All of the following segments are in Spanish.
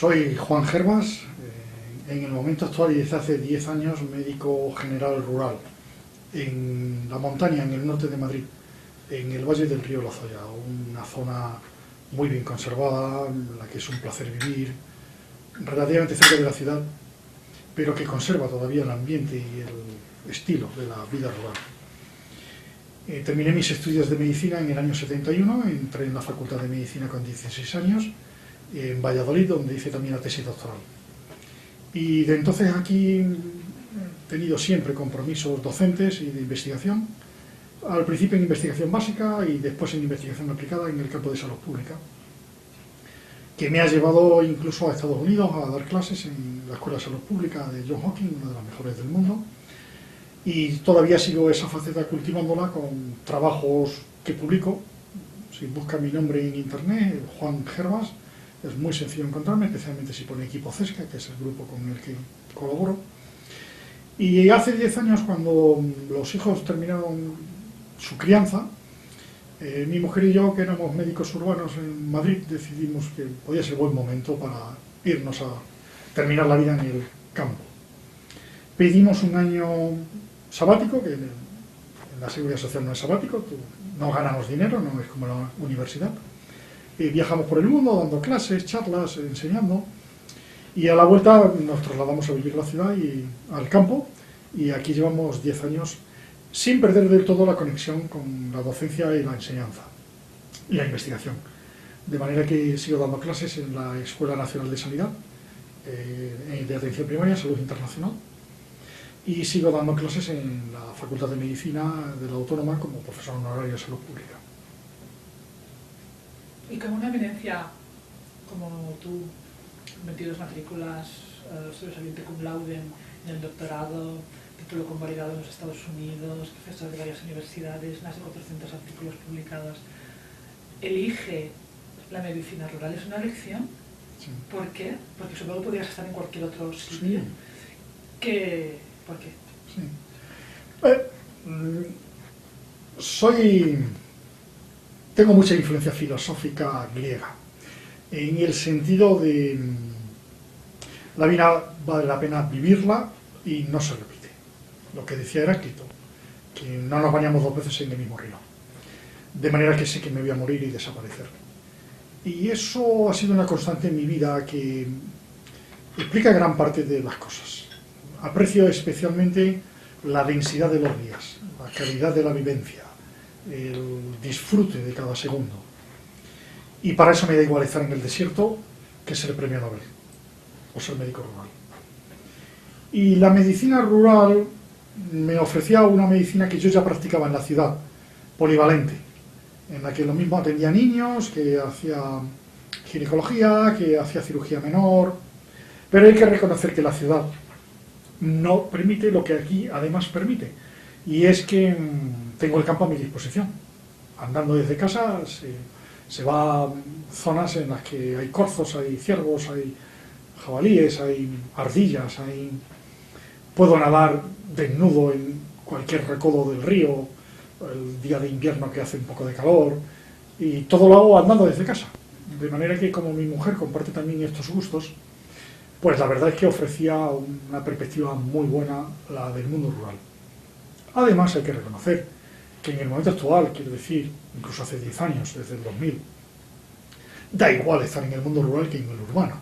Soy Juan Gervas, en el momento actual y desde hace 10 años médico general rural en la montaña, en el norte de Madrid, en el Valle del Río Lozoya, una zona muy bien conservada, en la que es un placer vivir, relativamente cerca de la ciudad, pero que conserva todavía el ambiente y el estilo de la vida rural. Terminé mis estudios de medicina en el año 71, entré en la Facultad de Medicina con 16 años, en Valladolid, donde hice también la tesis doctoral. Y de entonces aquí he tenido siempre compromisos docentes y de investigación, al principio en investigación básica y después en investigación aplicada en el campo de salud pública, que me ha llevado incluso a Estados Unidos a dar clases en la Escuela de Salud Pública de Johns Hopkins, una de las mejores del mundo, y todavía sigo esa faceta cultivándola con trabajos que publico. Si buscan mi nombre en internet, Juan Gervas, es muy sencillo encontrarme, especialmente si pone Equipo CESCA, que es el grupo con el que colaboro. Y hace 10 años, cuando los hijos terminaron su crianza, mi mujer y yo, que éramos médicos urbanos en Madrid, decidimos que podía ser buen momento para irnos a terminar la vida en el campo. Pedimos un año sabático, que en la Seguridad Social no es sabático, no ganamos dinero, no es como la universidad. Viajamos por el mundo dando clases, charlas, enseñando, y a la vuelta nos trasladamos a vivir a la ciudad y al campo, y aquí llevamos 10 años sin perder del todo la conexión con la docencia y la enseñanza y la investigación. De manera que sigo dando clases en la Escuela Nacional de Sanidad, de Atención Primaria, Salud Internacional, y sigo dando clases en la Facultad de Medicina de la Autónoma como profesor honorario de Salud Pública. Y como una eminencia como tú, 22 matrículas, sobresaliente cum laude en el doctorado, título convalidado en los Estados Unidos, profesor de varias universidades, más de 400 artículos publicados, elige la medicina rural. ¿Es una elección? Sí. ¿Por qué? Porque supongo que podrías estar en cualquier otro sitio. Sí. ¿Por qué? Sí. Tengo mucha influencia filosófica griega, en el sentido de la vida vale la pena vivirla y no se repite. Lo que decía Heráclito, que no nos bañamos 2 veces en el mismo río. De manera que sé que me voy a morir y desaparecer. Y eso ha sido una constante en mi vida que explica gran parte de las cosas. Aprecio especialmente la densidad de los días, la calidad de la vivencia, el disfrute de cada segundo. Y para eso me da igual estar en el desierto que ser premio Nobel o ser médico rural. Y la medicina rural me ofrecía una medicina que yo ya practicaba en la ciudad, polivalente, en la que lo mismo atendía niños, que hacía ginecología, que hacía cirugía menor, pero hay que reconocer que la ciudad no permite lo que aquí además permite, y es que tengo el campo a mi disposición. Andando desde casa se va a zonas en las que hay corzos, hay ciervos, hay jabalíes, hay ardillas, puedo nadar desnudo en cualquier recodo del río, el día de invierno que hace un poco de calor, y todo lo hago andando desde casa. De manera que, como mi mujer comparte también estos gustos, pues la verdad es que ofrecía una perspectiva muy buena, la del mundo rural. Además, hay que reconocer que en el momento actual, quiero decir, incluso hace 10 años, desde el 2000, da igual estar en el mundo rural que en el urbano.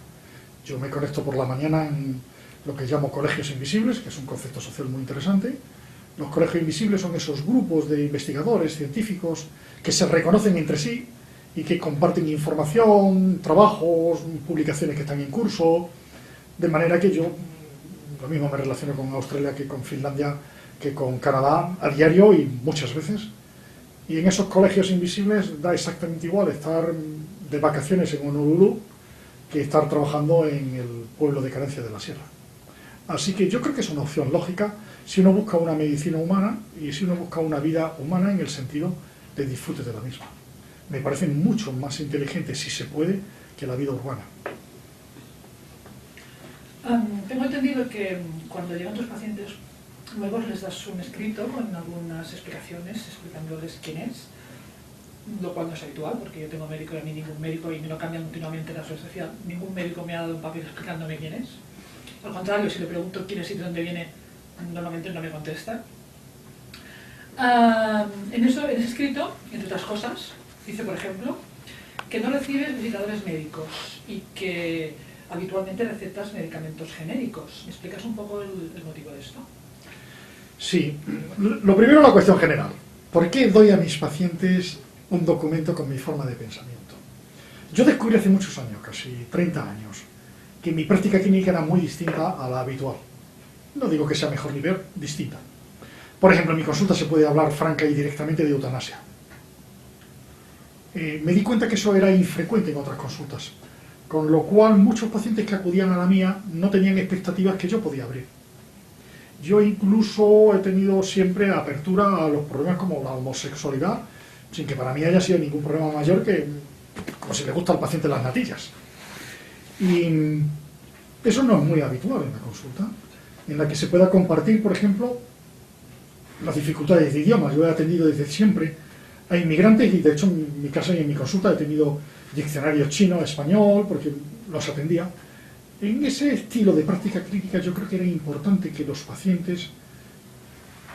Yo me conecto por la mañana en lo que llamo colegios invisibles, que es un concepto social muy interesante. Los colegios invisibles son esos grupos de investigadores, científicos, que se reconocen entre sí y que comparten información, trabajos, publicaciones que están en curso, de manera que yo lo mismo me relaciono con Australia que con Finlandia, que con Canadá a diario y muchas veces. Y en esos colegios invisibles da exactamente igual estar de vacaciones en Honolulu que estar trabajando en el pueblo de Carencia de la Sierra. Así que yo creo que es una opción lógica si uno busca una medicina humana y si uno busca una vida humana en el sentido de disfrute de la misma. Me parece mucho más inteligente, si se puede, que la vida urbana. Tengo entendido que cuando llegan tus pacientes, luego les das un escrito con algunas explicaciones, explicándoles quién es. lo cual no es habitual, porque yo tengo médico y a mí ningún médico, y me lo cambian continuamente la asociación, ningún médico me ha dado un papel explicándome quién es. Al contrario, si le pregunto quién es y de dónde viene, normalmente no me contesta. En ese escrito, entre otras cosas, dice, por ejemplo, que no recibes visitadores médicos y que habitualmente recetas medicamentos genéricos. ¿Me explicas un poco el motivo de esto? Sí, lo primero la cuestión general. ¿Por qué doy a mis pacientes un documento con mi forma de pensamiento? Yo descubrí hace muchos años, casi 30 años, que mi práctica clínica era muy distinta a la habitual. No digo que sea mejor ni peor, distinta. Por ejemplo, en mi consulta se puede hablar franca y directamente de eutanasia. Me di cuenta que eso era infrecuente en otras consultas, con lo cual muchos pacientes que acudían a la mía no tenían expectativas que yo podía abrir. Yo incluso he tenido siempre apertura a los problemas como la homosexualidad, sin que para mí haya sido ningún problema mayor que como si le gusta al paciente las natillas. Y eso no es muy habitual en la consulta, en la que se pueda compartir, por ejemplo, las dificultades de idioma. Yo he atendido desde siempre a inmigrantes y, de hecho, en mi casa y en mi consulta he tenido diccionarios chino, español, porque los atendía. En ese estilo de práctica clínica yo creo que era importante que los pacientes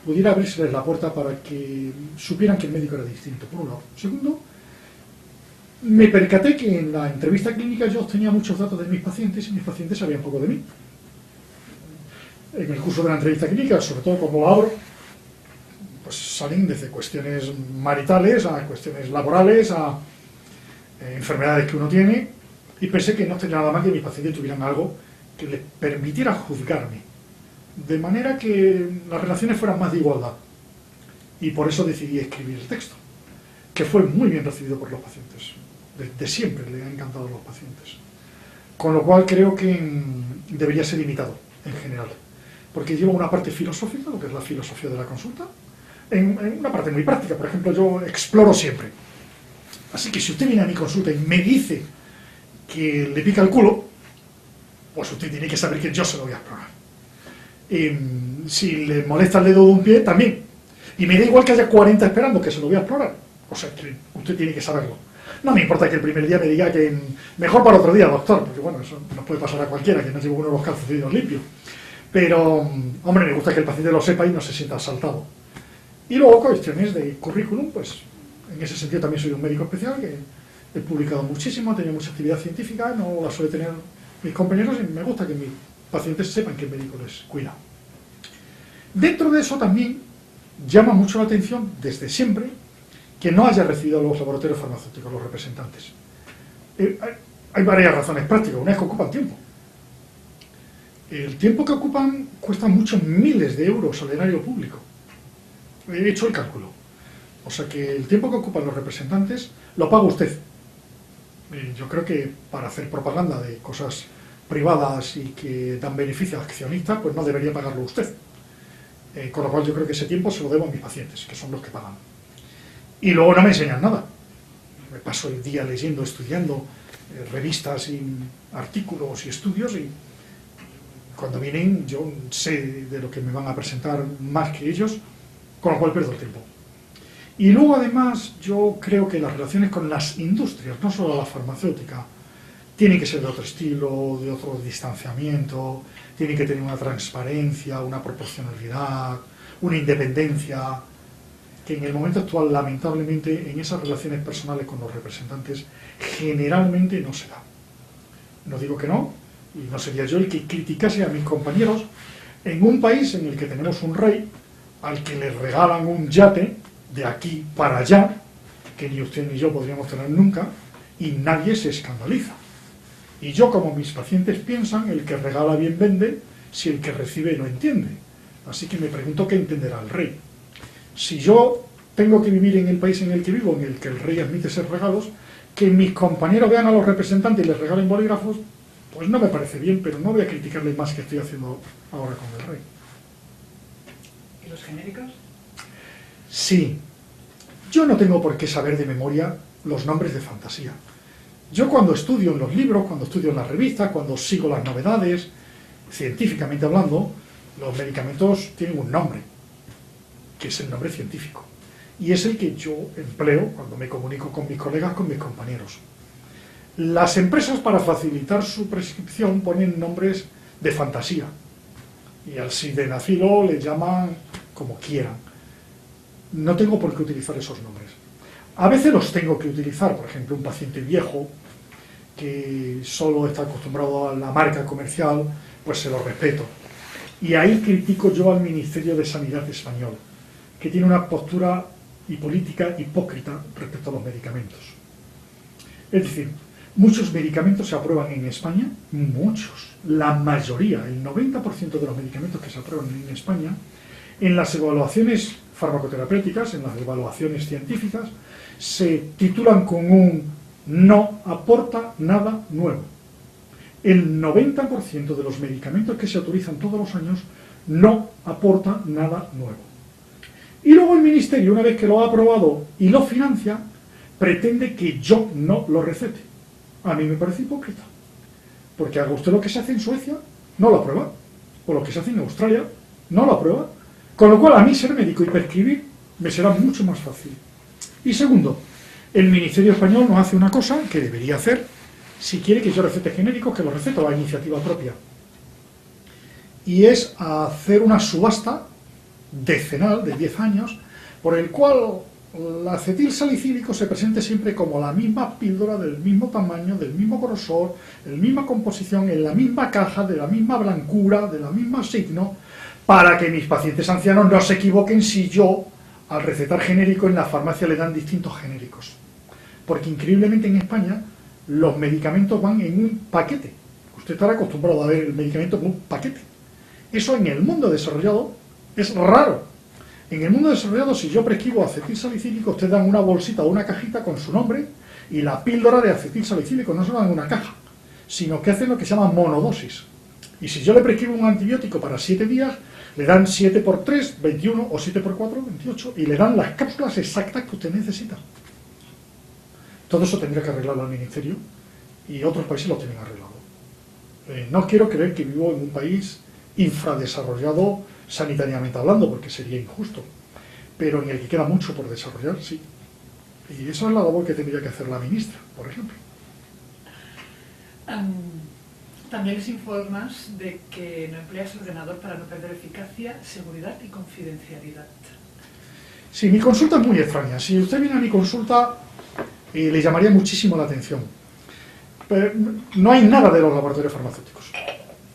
pudiera abrirse la puerta para que supieran que el médico era distinto, por un lado. Segundo, me percaté que en la entrevista clínica yo obtenía muchos datos de mis pacientes y mis pacientes sabían poco de mí. En el curso de la entrevista clínica, sobre todo cuando lo abro, pues salen desde cuestiones maritales a cuestiones laborales, a enfermedades que uno tiene, y pensé que no tenía nada más que mis pacientes tuvieran algo que les permitiera juzgarme, de manera que las relaciones fueran más de igualdad. Y por eso decidí escribir el texto, que fue muy bien recibido por los pacientes. De siempre le ha encantado a los pacientes. Con lo cual creo que debería ser imitado, en general. Porque lleva una parte filosófica, lo que es la filosofía de la consulta, en una parte muy práctica. Por ejemplo, yo exploro siempre. Así que si usted viene a mi consulta y me dice que le pica el culo, pues usted tiene que saber que yo se lo voy a explorar. Si le molesta el dedo de un pie, también. Y me da igual que haya 40 esperando, que se lo voy a explorar. O sea, que usted tiene que saberlo. No me importa que el primer día me diga que mejor para otro día, doctor, porque bueno, eso nos puede pasar a cualquiera, que no lleve uno los calcetines limpios. Pero, hombre, me gusta que el paciente lo sepa y no se sienta asaltado. Y luego cuestiones de currículum, pues en ese sentido también soy un médico especial, que he publicado muchísimo, he tenido mucha actividad científica, no la suele tener mis compañeros, y me gusta que mis pacientes sepan que el médico les cuida. Dentro de eso también llama mucho la atención, desde siempre, que no haya recibido los laboratorios farmacéuticos, los representantes. Hay varias razones prácticas. Una es que ocupan tiempo. El tiempo que ocupan cuesta muchos miles de euros al erario público. He hecho el cálculo. O sea que el tiempo que ocupan los representantes lo paga usted. Yo creo que para hacer propaganda de cosas privadas y que dan beneficios a accionistas, pues no debería pagarlo usted. Con lo cual yo creo que ese tiempo se lo debo a mis pacientes, que son los que pagan. Y luego no me enseñan nada. Me paso el día leyendo, estudiando revistas y artículos y estudios, y cuando vienen yo sé de lo que me van a presentar más que ellos, con lo cual pierdo el tiempo. Y luego además yo creo que las relaciones con las industrias, no solo la farmacéutica, tienen que ser de otro estilo, de otro distanciamiento, tienen que tener una transparencia, una proporcionalidad, una independencia, que en el momento actual, lamentablemente, en esas relaciones personales con los representantes, generalmente no se da. No digo que no, y no sería yo el que criticase a mis compañeros en un país en el que tenemos un rey al que le regalan un yate de aquí para allá, que ni usted ni yo podríamos tener nunca, y nadie se escandaliza. Y yo, como mis pacientes piensan, el que regala bien vende, si el que recibe no entiende. Así que me pregunto qué entenderá el rey. Si yo tengo que vivir en el país en el que vivo, en el que el rey admite ser regalos, que mis compañeros vean a los representantes y les regalen bolígrafos, pues no me parece bien, pero no voy a criticarle más que estoy haciendo ahora con el rey. ¿Y los genéricos? Sí. Yo no tengo por qué saber de memoria los nombres de fantasía. Yo cuando estudio en los libros, cuando estudio en las revistas, cuando sigo las novedades, científicamente hablando, los medicamentos tienen un nombre, que es el nombre científico. y es el que yo empleo cuando me comunico con mis colegas, con mis compañeros. Las empresas, para facilitar su prescripción, ponen nombres de fantasía, y al sildenafilo le llaman como quieran. No tengo por qué utilizar esos nombres. A veces los tengo que utilizar, por ejemplo, un paciente viejo que solo está acostumbrado a la marca comercial, pues se lo respeto. Y ahí critico yo al Ministerio de Sanidad español, que tiene una postura y política hipócrita respecto a los medicamentos. Es decir, muchos medicamentos se aprueban en España, muchos, la mayoría, el 90% de los medicamentos que se aprueban en España, en las evaluaciones farmacoterapéuticas, en las evaluaciones científicas, se titulan con un no aporta nada nuevo. El 90% de los medicamentos que se autorizan todos los años no aporta nada nuevo. Y luego el Ministerio, una vez que lo ha aprobado y lo financia, pretende que yo no lo recete. A mí me parece hipócrita. Porque haga usted lo que se hace en Suecia, no lo aprueba. O lo que se hace en Australia, no lo aprueba. Con lo cual, a mí ser médico y prescribir me será mucho más fácil. Y segundo, el Ministerio Español no hace una cosa que debería hacer si quiere que yo recete genéricos, que lo receto a iniciativa propia. Y es hacer una subasta decenal de 10 años, por el cual el acetilsalicílico se presente siempre como la misma píldora, del mismo tamaño, del mismo grosor, de la misma composición, en la misma caja, de la misma blancura, de la misma signo, para que mis pacientes ancianos no se equivoquen si yo, al recetar genérico, en la farmacia le dan distintos genéricos. Porque increíblemente en España los medicamentos van en un paquete. Usted estará acostumbrado a ver el medicamento como un paquete. Eso en el mundo desarrollado es raro. En el mundo desarrollado, si yo prescribo acetilsalicílico, ustedes dan una bolsita o una cajita con su nombre y la píldora de acetilsalicílico, no se dan en una caja, sino que hacen lo que se llama monodosis. Y si yo le prescribo un antibiótico para 7 días, le dan 7 por 3, 21, o 7 por 4, 28, y le dan las cápsulas exactas que usted necesita. Todo eso tendría que arreglarlo al Ministerio, y otros países lo tienen arreglado. No quiero creer que vivo en un país infradesarrollado sanitariamente hablando, porque sería injusto, pero en el que queda mucho por desarrollar, sí. Y esa es la labor que tendría que hacer la ministra, por ejemplo. También les informas de que no empleas el ordenador para no perder eficacia, seguridad y confidencialidad. Sí, mi consulta es muy extraña. Si usted viene a mi consulta, le llamaría muchísimo la atención. Pero no hay nada de los laboratorios farmacéuticos.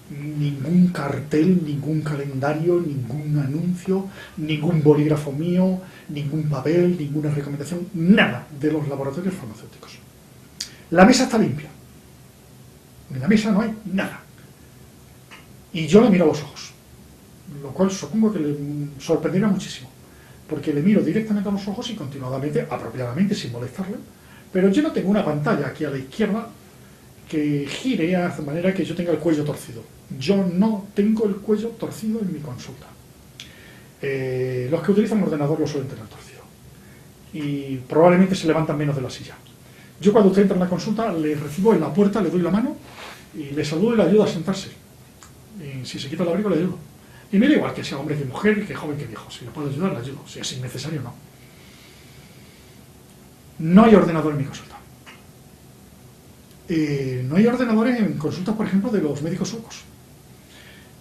Ningún cartel, ningún calendario, ningún anuncio, ningún bolígrafo mío, ningún papel, ninguna recomendación, nada de los laboratorios farmacéuticos. La mesa está limpia. En la mesa no hay nada. Y yo le miro a los ojos, lo cual supongo que le sorprenderá muchísimo, porque le miro directamente a los ojos y continuadamente, apropiadamente, sin molestarle, pero yo no tengo una pantalla aquí a la izquierda que gire de manera que yo tenga el cuello torcido. Yo no tengo el cuello torcido en mi consulta. Los que utilizan ordenador lo suelen tener torcido. Y probablemente se levantan menos de la silla. Yo cuando usted entra en la consulta, le recibo en la puerta, le doy la mano y le saludo y le ayudo a sentarse. Y si se quita el abrigo, le ayudo. Y me da igual que sea hombre que mujer, que joven que viejo. Si le puedo ayudar, le ayudo. Si es innecesario, no. No hay ordenador en mi consulta. No hay ordenadores en consultas, por ejemplo, de los médicos suecos.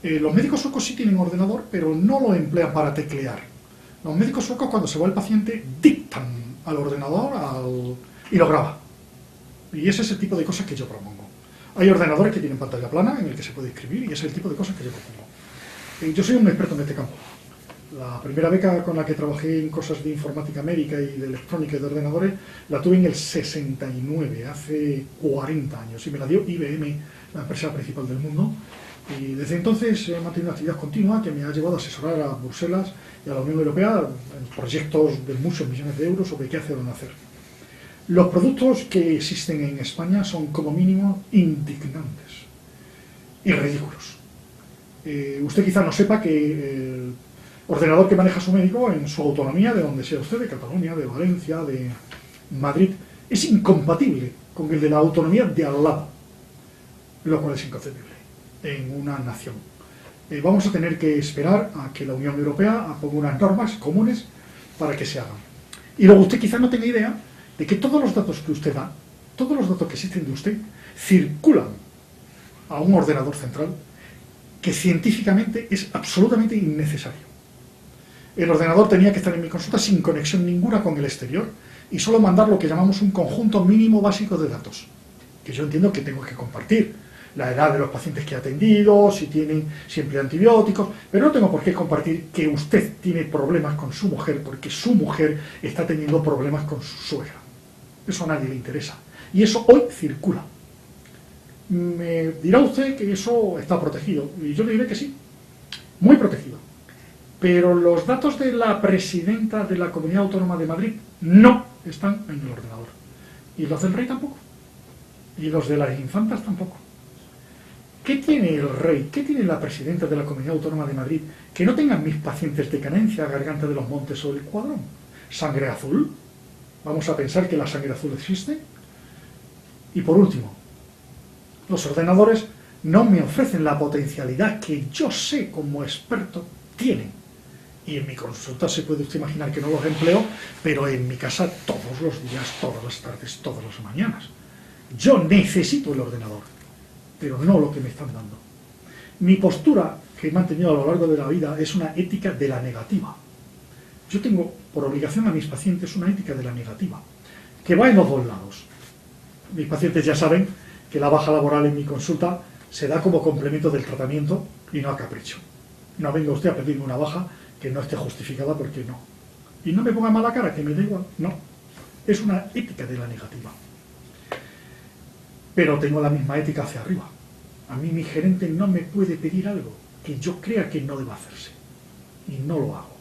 Los médicos suecos sí tienen ordenador, pero no lo emplean para teclear. Los médicos suecos, cuando se va el paciente, dictan al ordenador y lo graba. Y ese es el tipo de cosas que yo propongo. Hay ordenadores que tienen pantalla plana en el que se puede escribir, y ese es el tipo de cosas que yo propongo. Yo soy un experto en este campo. La primera beca con la que trabajé en cosas de informática médica y de electrónica y de ordenadores la tuve en el 69, hace 40 años, y me la dio IBM, la empresa principal del mundo. Y desde entonces he mantenido una actividad continua que me ha llevado a asesorar a Bruselas y a la Unión Europea en proyectos de muchos millones de euros sobre qué hacer o no hacer. Los productos que existen en España son como mínimo indignantes y ridículos. Usted quizá no sepa que el ordenador que maneja su médico en su autonomía, de donde sea usted, de Cataluña, de Valencia, de Madrid, es incompatible con el de la autonomía de al lado, lo cual es inconcebible en una nación. Vamos a tener que esperar a que la Unión Europea ponga unas normas comunes para que se hagan. Y luego usted quizás no tenga idea de que todos los datos que usted da, todos los datos que existen de usted, circulan a un ordenador central que científicamente es absolutamente innecesario. El ordenador tenía que estar en mi consulta sin conexión ninguna con el exterior y solo mandar lo que llamamos un conjunto mínimo básico de datos, que yo entiendo que tengo que compartir. La edad de los pacientes que he atendido, si tienen siempre antibióticos, pero no tengo por qué compartir que usted tiene problemas con su mujer porque su mujer está teniendo problemas con su suegra. Eso a nadie le interesa. Y eso hoy circula. Me dirá usted que eso está protegido, y yo le diré que sí, muy protegido. Pero los datos de la presidenta de la Comunidad Autónoma de Madrid no están en el ordenador. Y los del rey tampoco. Y los de las infantas tampoco. ¿Qué tiene el rey? ¿Qué tiene la presidenta de la Comunidad Autónoma de Madrid que no tengan mis pacientes de canencia, garganta de los montes o el cuadrón? ¿Sangre azul? ¿Vamos a pensar que la sangre azul existe? Y por último, los ordenadores no me ofrecen la potencialidad que yo sé como experto tienen. Y en mi consulta se puede usted imaginar que no los empleo, pero en mi casa todos los días, todas las tardes, todas las mañanas. Yo necesito el ordenador, pero no lo que me están dando. Mi postura que he mantenido a lo largo de la vida es una ética de la negativa. Yo tengo por obligación a mis pacientes una ética de la negativa, que va en los dos lados. Mis pacientes ya saben que la baja laboral en mi consulta se da como complemento del tratamiento y no a capricho. No venga usted a pedirme una baja que no esté justificada porque no. Y no me ponga mala cara, que me da igual. No. Es una ética de la negativa. Pero tengo la misma ética hacia arriba. A mí mi gerente no me puede pedir algo que yo crea que no deba hacerse. Y no lo hago.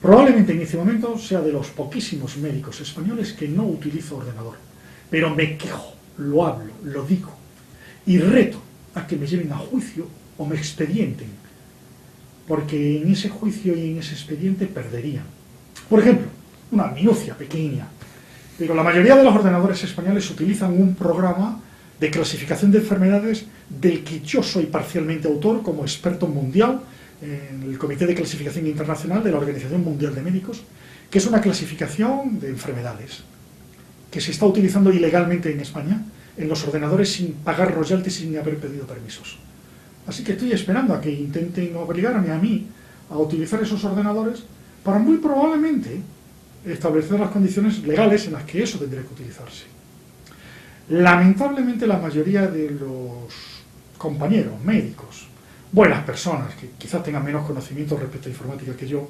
Probablemente en este momento sea de los poquísimos médicos españoles que no utilizo ordenador. Pero me quejo, lo hablo, lo digo. Y reto a que me lleven a juicio o me expedienten. Porque en ese juicio y en ese expediente perderían. Por ejemplo, una minucia pequeña, pero la mayoría de los ordenadores españoles utilizan un programa de clasificación de enfermedades del que yo soy parcialmente autor como experto mundial en el Comité de Clasificación Internacional de la Organización Mundial de Médicos, que es una clasificación de enfermedades que se está utilizando ilegalmente en España en los ordenadores sin pagar royalties y sin haber pedido permisos. Así que estoy esperando a que intenten obligarme a mí a utilizar esos ordenadores para muy probablemente establecer las condiciones legales en las que eso tendría que utilizarse. Lamentablemente la mayoría de los compañeros médicos, buenas personas que quizás tengan menos conocimiento respecto a informática que yo,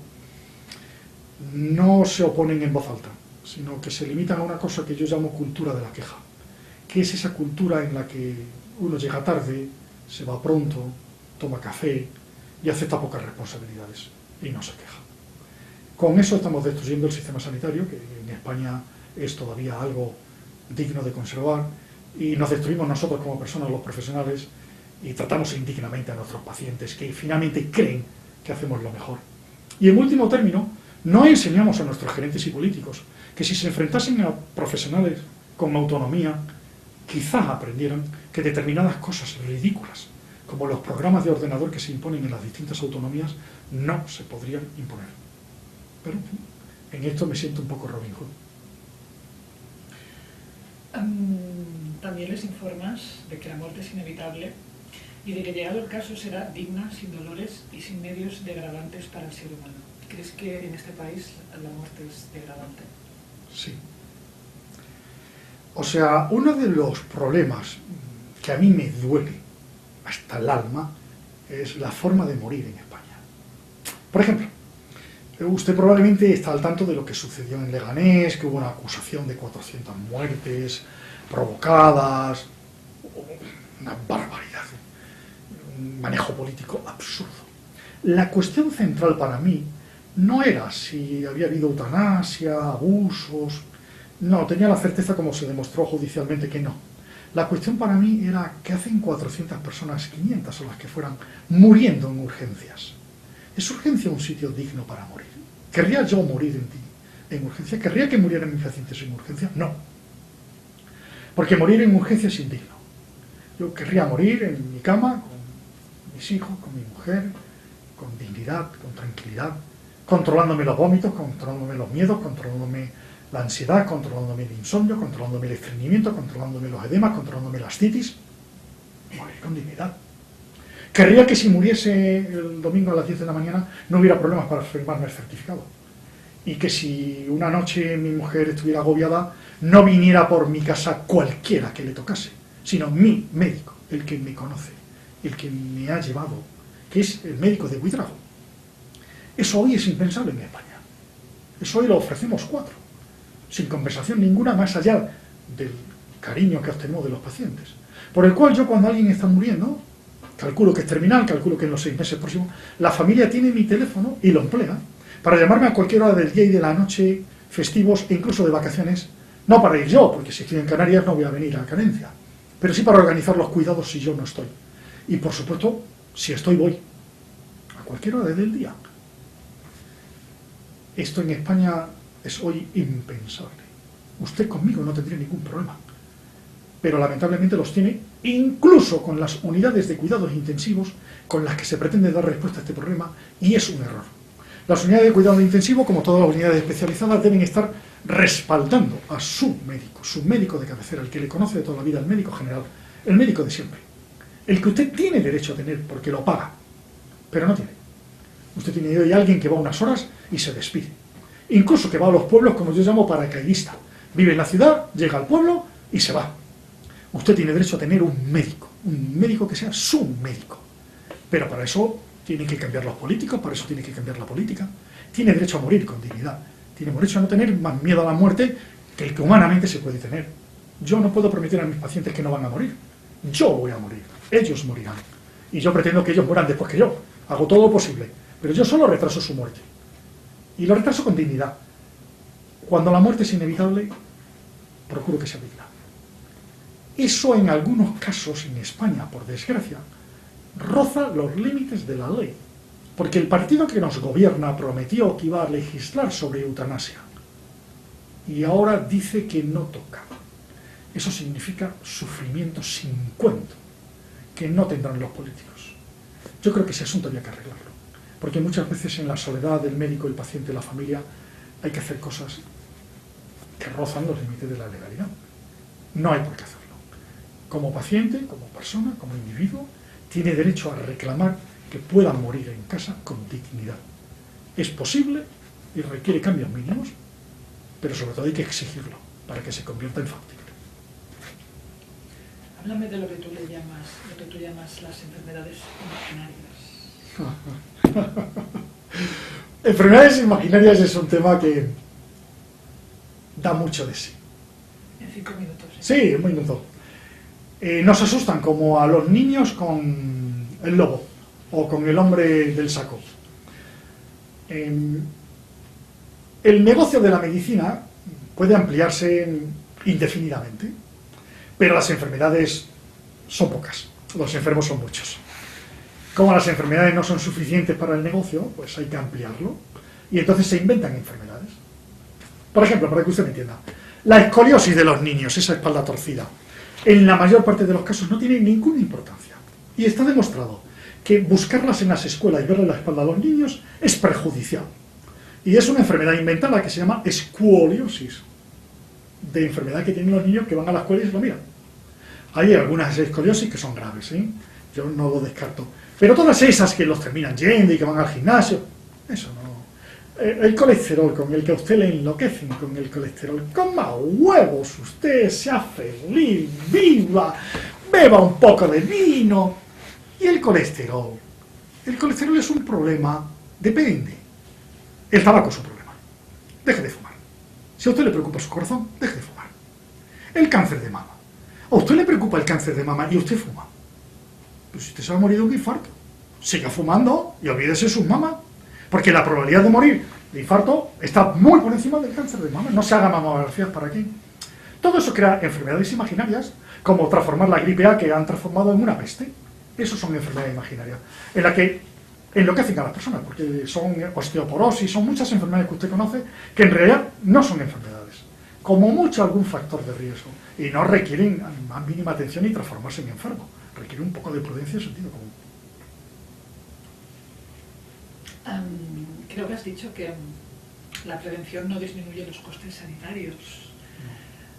no se oponen en voz alta, sino que se limitan a una cosa que yo llamo cultura de la queja, que es esa cultura en la que uno llega tarde, se va pronto, toma café y acepta pocas responsabilidades y no se queja. Con eso estamos destruyendo el sistema sanitario, que en España es todavía algo digno de conservar, y nos destruimos nosotros como personas, los profesionales, y tratamos indignamente a nuestros pacientes que finalmente creen que hacemos lo mejor. Y en último término, no enseñamos a nuestros gerentes y políticos que si se enfrentasen a profesionales con autonomía, quizás aprendieran que determinadas cosas ridículas, como los programas de ordenador que se imponen en las distintas autonomías, no se podrían imponer. Pero en esto me siento un poco Robin Hood. También les informas de que la muerte es inevitable y de que llegado el caso será digna, sin dolores y sin medios degradantes para el ser humano. ¿Crees que en este país la muerte es degradante? Sí. O sea, uno de los problemas que a mí me duele hasta el alma es la forma de morir en España. Por ejemplo, usted probablemente está al tanto de lo que sucedió en Leganés, que hubo una acusación de 400 muertes provocadas, una barbaridad, un manejo político absurdo. La cuestión central para mí no era si había habido eutanasia, abusos. No, tenía la certeza, como se demostró judicialmente, que no. La cuestión para mí era qué hacen 400 personas, 500 o las que fueran, muriendo en urgencias. ¿Es urgencia un sitio digno para morir? ¿Querría yo morir en urgencia? ¿Querría que murieran mis pacientes en urgencia? No. Porque morir en urgencia es indigno. Yo querría morir en mi cama, con mis hijos, con mi mujer, con dignidad, con tranquilidad, controlándome los vómitos, controlándome los miedos, controlándome la ansiedad, controlándome el insomnio, controlándome el estreñimiento, controlándome los edemas, controlándome la ascitis. Morir con dignidad. Querría que si muriese el domingo a las 10 de la mañana no hubiera problemas para firmarme el certificado. Y que si una noche mi mujer estuviera agobiada, no viniera por mi casa cualquiera que le tocase, sino mi médico, el que me conoce, el que me ha llevado, que es el médico de Buitrago. Eso hoy es impensable en España. Eso hoy lo ofrecemos 4, sin compensación ninguna más allá del cariño que obtenemos de los pacientes. Por el cual yo, cuando alguien está muriendo, calculo que es terminal, calculo que en los 6 meses próximos, la familia tiene mi teléfono y lo emplea para llamarme a cualquier hora del día y de la noche, festivos e incluso de vacaciones, no para ir yo, porque si estoy en Canarias no voy a venir a Carencia, pero sí para organizar los cuidados si yo no estoy. Y por supuesto, si estoy, voy, a cualquier hora del día. Esto en España es hoy impensable. Usted conmigo no tendría ningún problema, pero lamentablemente los tiene incluso con las unidades de cuidados intensivos con las que se pretende dar respuesta a este problema, y es un error. Las unidades de cuidado intensivo, como todas las unidades especializadas, deben estar respaldando a su médico de cabecera, el que le conoce de toda la vida, el médico general, el médico de siempre, el que usted tiene derecho a tener porque lo paga, pero no tiene. Usted tiene hoy alguien que va unas horas y se despide, incluso que va a los pueblos, como yo llamo, paracaidista. Vive en la ciudad, llega al pueblo y se va. Usted tiene derecho a tener un médico que sea su médico, pero para eso tienen que cambiar los políticos, para eso tiene que cambiar la política. Tiene derecho a morir con dignidad, tiene derecho a no tener más miedo a la muerte que el que humanamente se puede tener. Yo no puedo prometer a mis pacientes que no van a morir. Yo voy a morir, ellos morirán, y yo pretendo que ellos mueran después que yo. Hago todo lo posible, pero yo solo retraso su muerte, y lo retraso con dignidad. Cuando la muerte es inevitable, procuro que sea digna. Eso en algunos casos en España, por desgracia, roza los límites de la ley, porque el partido que nos gobierna prometió que iba a legislar sobre eutanasia y ahora dice que no toca. Eso significa sufrimiento sin cuento, que no tendrán los políticos. Yo creo que ese asunto había que arreglarlo, porque muchas veces en la soledad del médico, el paciente, la familia, hay que hacer cosas que rozan los límites de la legalidad. No hay por qué hacerlo. Como paciente, como persona, como individuo, tiene derecho a reclamar que puedan morir en casa con dignidad. Es posible y requiere cambios mínimos, pero sobre todo hay que exigirlo para que se convierta en factible. Háblame de lo que tú llamas las enfermedades imaginarias. Enfermedades imaginarias es un tema que da mucho de sí. En 5 minutos. Sí, un minuto. Nos asustan como a los niños con el lobo o con el hombre del saco. El negocio de la medicina puede ampliarse indefinidamente, pero las enfermedades son pocas, los enfermos son muchos. Como las enfermedades no son suficientes para el negocio, pues hay que ampliarlo, y entonces se inventan enfermedades. Por ejemplo, para que usted me entienda, la escoliosis de los niños, esa espalda torcida, en la mayor parte de los casos no tiene ninguna importancia. Y está demostrado que buscarlas en las escuelas y verle la espalda a los niños es perjudicial. Y es una enfermedad inventada que se llama escoliosis, de enfermedad que tienen los niños que van a la escuela y se lo miran. Hay algunas escoliosis que son graves, ¿eh? Yo no lo descarto. Pero todas esas que los terminan yendo y que van al gimnasio, eso no. El colesterol con el que a usted le enloquecen, con el colesterol, coma huevos, usted sea feliz, viva, beba un poco de vino. Y el colesterol es un problema, depende. El tabaco es un problema, deje de fumar. Si a usted le preocupa su corazón, deje de fumar. El cáncer de mama, a usted le preocupa el cáncer de mama y usted fuma, pues si usted se va a morir de un infarto, siga fumando y olvídese sus mamas. Porque la probabilidad de morir de infarto está muy por encima del cáncer de mama. No se haga mamografías para qué. Todo eso crea enfermedades imaginarias, como transformar la gripe A que han transformado en una peste. Eso son enfermedades imaginarias, en la que enloquecen a las personas, porque son osteoporosis, son muchas enfermedades que usted conoce, que en realidad no son enfermedades. Como mucho algún factor de riesgo, y no requieren más mínima atención y transformarse en enfermo. Requiere un poco de prudencia y sentido común. Creo que has dicho que la prevención no disminuye los costes sanitarios.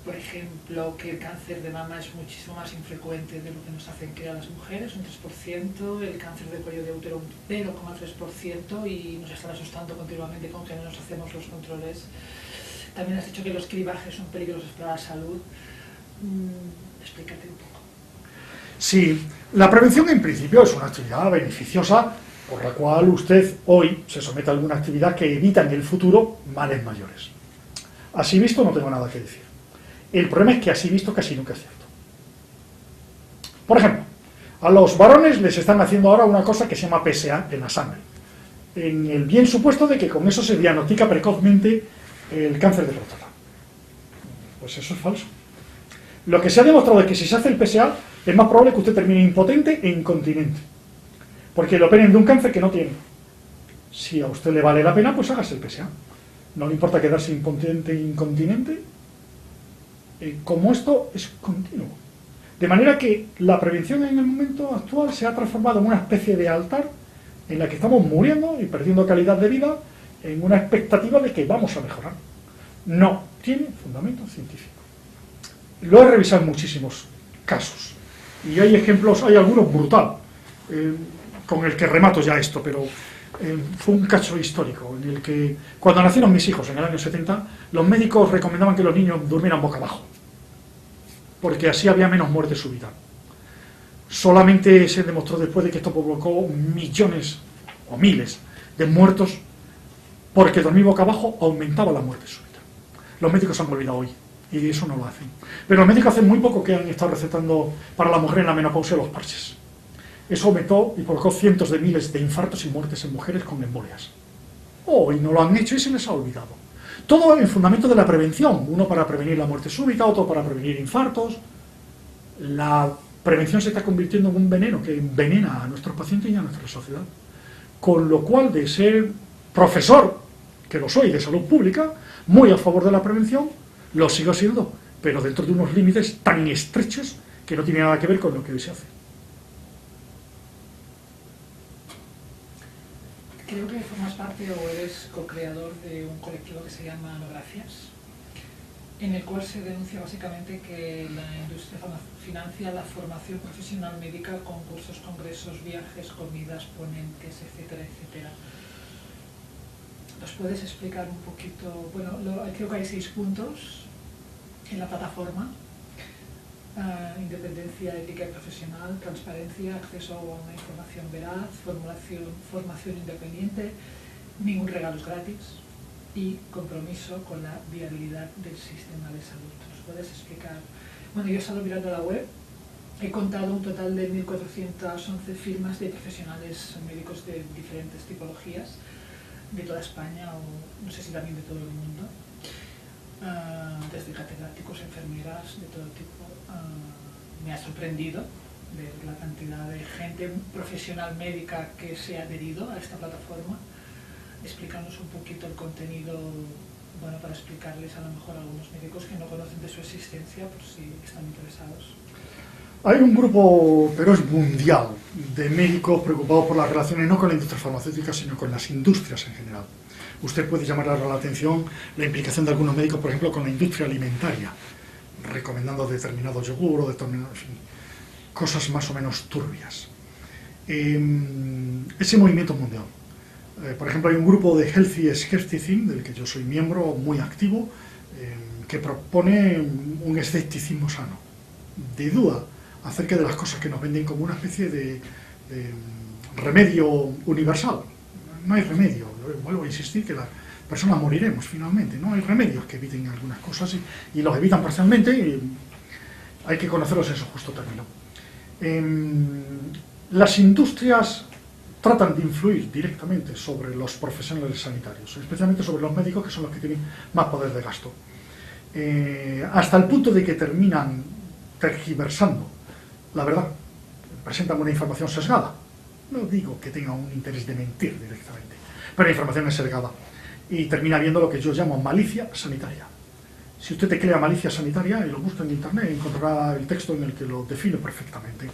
Por ejemplo, que el cáncer de mama es muchísimo más infrecuente de lo que nos hacen creer a las mujeres, un 3%, el cáncer de cuello de útero un 0,3%, y nos están asustando continuamente con que no nos hacemos los controles. También has dicho que los cribajes son peligrosos para la salud. Explícate un poco. Sí, la prevención en principio es una actividad beneficiosa por la cual usted hoy se somete a alguna actividad que evita en el futuro males mayores. Así visto no tengo nada que decir. El problema es que así visto casi nunca es cierto. Por ejemplo, a los varones les están haciendo ahora una cosa que se llama PSA en la sangre, en el bien supuesto de que con eso se diagnostica precozmente el cáncer de próstata. Pues eso es falso. Lo que se ha demostrado es que si se hace el PSA es más probable que usted termine impotente e incontinente, porque le operen de un cáncer que no tiene. Si a usted le vale la pena, pues hágase el PSA. No le importa quedarse impotente e incontinente, como esto es continuo. De manera que la prevención en el momento actual se ha transformado en una especie de altar en la que estamos muriendo y perdiendo calidad de vida en una expectativa de que vamos a mejorar. No tiene fundamento científico. Lo he revisado en muchísimos casos y hay ejemplos, hay algunos brutal, con el que remato ya esto, pero fue un caso histórico en el que cuando nacieron mis hijos en el año 70, los médicos recomendaban que los niños durmieran boca abajo, porque así había menos muerte súbita. Solamente se demostró después de que esto provocó millones o miles de muertos, porque dormir boca abajo aumentaba la muerte súbita. Los médicos se han olvidado hoy y eso no lo hacen. Pero los médicos hace muy poco que han estado recetando para la mujer en la menopausia los parches. Eso aumentó y provocó cientos de miles de infartos y muertes en mujeres con embolias. Hoy no lo han hecho y se les ha olvidado. Todo en fundamento de la prevención, uno para prevenir la muerte súbita, otro para prevenir infartos. La prevención se está convirtiendo en un veneno que envenena a nuestros pacientes y a nuestra sociedad. Con lo cual, de ser profesor, que lo soy, de salud pública, muy a favor de la prevención, lo sigo siendo, pero dentro de unos límites tan estrechos que no tiene nada que ver con lo que hoy se hace. Creo que formas parte o eres co-creador de un colectivo que se llama Anogracias, en el cual se denuncia básicamente que la industria financia la formación profesional médica con cursos, congresos, viajes, comidas, ponentes, etcétera, etcétera. ¿Nos puedes explicar un poquito? Bueno, creo que hay 6 puntos en la plataforma. Independencia ética y profesional, transparencia, acceso a una información veraz, formación independiente, ningún regalo es gratis y compromiso con la viabilidad del sistema de salud. ¿Nos puedes explicar? Bueno, yo he estado mirando la web, he contado un total de 1.411 firmas de profesionales médicos de diferentes tipologías, de toda España o no sé si también de todo el mundo. Desde catedráticos, enfermeras, de todo tipo. Me ha sorprendido ver la cantidad de gente profesional médica que se ha adherido a esta plataforma. Explícanos un poquito el contenido, bueno, para explicarles a lo mejor a algunos médicos que no conocen de su existencia, por si están interesados. Hay un grupo, pero es mundial, de médicos preocupados por las relaciones no con la industria farmacéutica, sino con las industrias en general. Usted puede llamar la atención la implicación de algunos médicos, por ejemplo, con la industria alimentaria, recomendando determinado yogur o determinado, en fin, cosas más o menos turbias. Ese movimiento mundial. Por ejemplo, hay un grupo de Healthy Skepticism, del que yo soy miembro muy activo, que propone un escepticismo sano, de duda acerca de las cosas que nos venden como una especie de remedio universal. No hay remedio, vuelvo a insistir que las personas moriremos finalmente, no hay remedios que eviten algunas cosas y los evitan parcialmente y hay que conocerlos en su justo término. Las industrias tratan de influir directamente sobre los profesionales sanitarios, especialmente sobre los médicos, que son los que tienen más poder de gasto, hasta el punto de que terminan tergiversando la verdad, presentan una información sesgada. No digo que tenga un interés de mentir directamente, pero la información es sesgada y termina viendo lo que yo llamo malicia sanitaria. Si usted teclea malicia sanitaria y lo busca en internet, encontrará el texto en el que lo define perfectamente.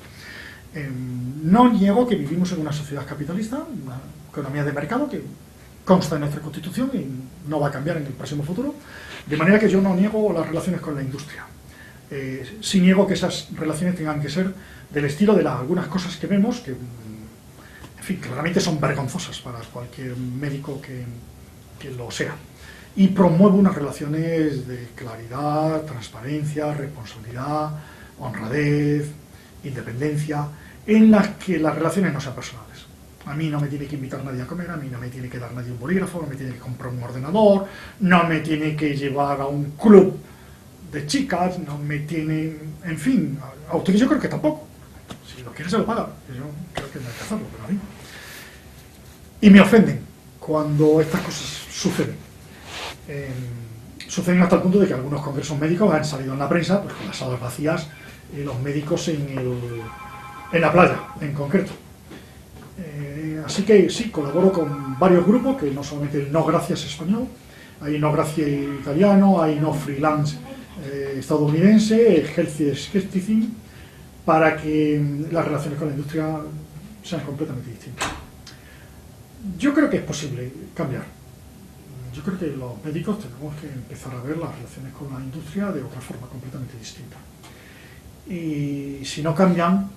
No niego que vivimos en una sociedad capitalista, una economía de mercado que consta en nuestra Constitución y no va a cambiar en el próximo futuro, de manera que yo no niego las relaciones con la industria. Sí niego que esas relaciones tengan que ser del estilo de algunas cosas que vemos que, en fin, claramente son vergonzosas para cualquier médico que lo sea. Y promuevo unas relaciones de claridad, transparencia, responsabilidad, honradez, independencia, en las que las relaciones no sean personales. A mí no me tiene que invitar nadie a comer, a mí no me tiene que dar nadie un bolígrafo, no me tiene que comprar un ordenador, no me tiene que llevar a un club de chicas, no me tiene... En fin, a usted yo creo que tampoco. Si lo quiere se lo paga. Yo creo que no hay que hacerlo, pero a mí. Y me ofenden cuando estas cosas suceden. Suceden hasta el punto de que algunos congresos médicos han salido en la prensa, pues con las salas vacías, los médicos en la playa, en concreto. Así que sí, colaboro con varios grupos, que no solamente el No Gracias español, hay No Gracias italiano, hay No Freelance estadounidense, el Healthy Skepticism, para que las relaciones con la industria sean completamente distintas. Yo creo que es posible cambiar. Yo creo que los médicos tenemos que empezar a ver las relaciones con la industria de otra forma completamente distinta. Y si no cambian,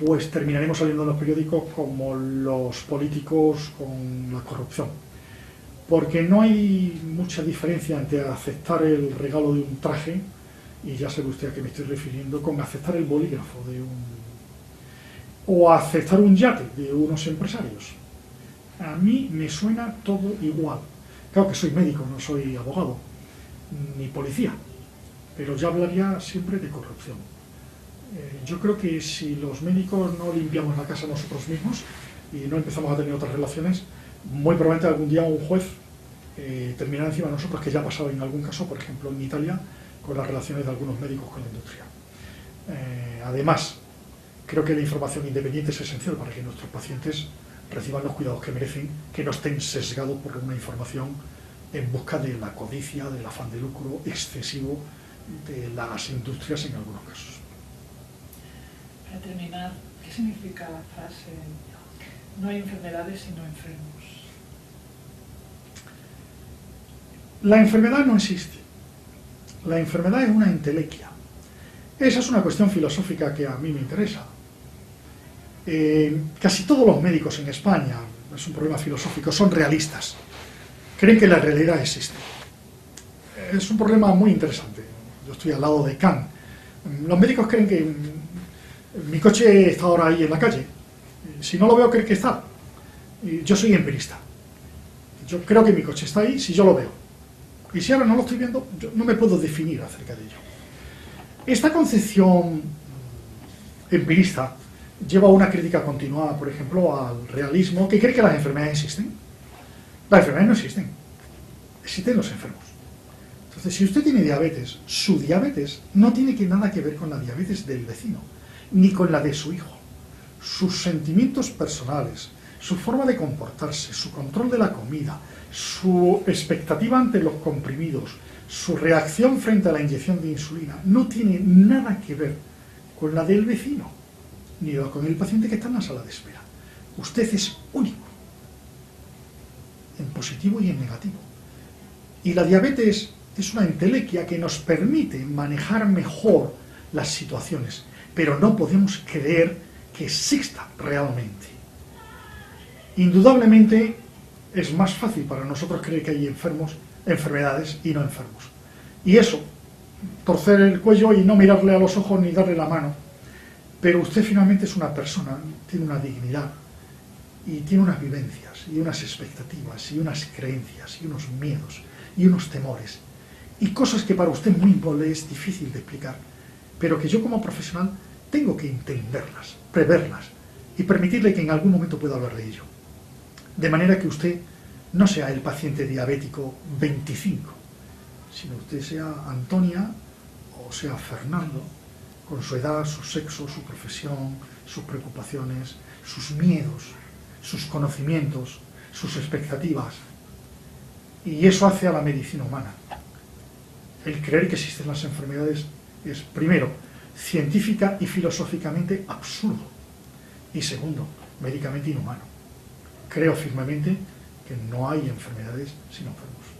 pues terminaremos saliendo en los periódicos como los políticos con la corrupción. Porque no hay mucha diferencia entre aceptar el regalo de un traje, y ya sabe usted a qué me estoy refiriendo, con aceptar el bolígrafo o aceptar un yate de unos empresarios. A mí me suena todo igual. Claro que soy médico, no soy abogado, ni policía, pero ya hablaría siempre de corrupción. Yo creo que si los médicos no limpiamos la casa nosotros mismos y no empezamos a tener otras relaciones, muy probablemente algún día un juez terminará encima de nosotros, que ya ha pasado en algún caso, por ejemplo en Italia, con las relaciones de algunos médicos con la industria. Además, creo que la información independiente es esencial para que nuestros pacientes reciban los cuidados que merecen, que no estén sesgados por una información en busca de la codicia, del afán de lucro excesivo de las industrias en algunos casos. Para terminar, ¿qué significa la frase "no hay enfermedades sino enfermos"? La enfermedad no existe. La enfermedad es una entelequia. Esa es una cuestión filosófica que a mí me interesa. Casi todos los médicos en España, es un problema filosófico, son realistas. Creen que la realidad existe. Es un problema muy interesante. Yo estoy al lado de Kant. Los médicos creen que mi coche está ahora ahí en la calle. Si no lo veo, creen que está. Yo soy empirista. Yo creo que mi coche está ahí si yo lo veo. Y si ahora no lo estoy viendo, yo no me puedo definir acerca de ello. Esta concepción empirista lleva una crítica continuada, por ejemplo, al realismo, que cree que las enfermedades existen. Las enfermedades no existen. Existen los enfermos. Entonces, si usted tiene diabetes, su diabetes no tiene nada que ver con la diabetes del vecino, ni con la de su hijo. Sus sentimientos personales, su forma de comportarse, su control de la comida, su expectativa ante los comprimidos, su reacción frente a la inyección de insulina, no tiene nada que ver con la del vecino, ni con el paciente que está en la sala de espera. Usted es único, en positivo y en negativo. Y la diabetes es una entelequia que nos permite manejar mejor las situaciones, pero no podemos creer que exista realmente. Indudablemente es más fácil para nosotros creer que hay enfermedades y no enfermos. Y eso, torcer el cuello y no mirarle a los ojos ni darle la mano. Pero usted finalmente es una persona, tiene una dignidad y tiene unas vivencias y unas expectativas y unas creencias y unos miedos y unos temores y cosas que para usted mismo le es difícil de explicar, pero que yo como profesional tengo que entenderlas, preverlas y permitirle que en algún momento pueda hablar de ello. De manera que usted no sea el paciente diabético 25, sino usted sea Antonia o sea Fernando, con su edad, su sexo, su profesión, sus preocupaciones, sus miedos, sus conocimientos, sus expectativas. Y eso hace a la medicina humana. El creer que existen las enfermedades es, primero, científica y filosóficamente absurdo. Y segundo, médicamente inhumano. Creo firmemente que no hay enfermedades sin enfermos.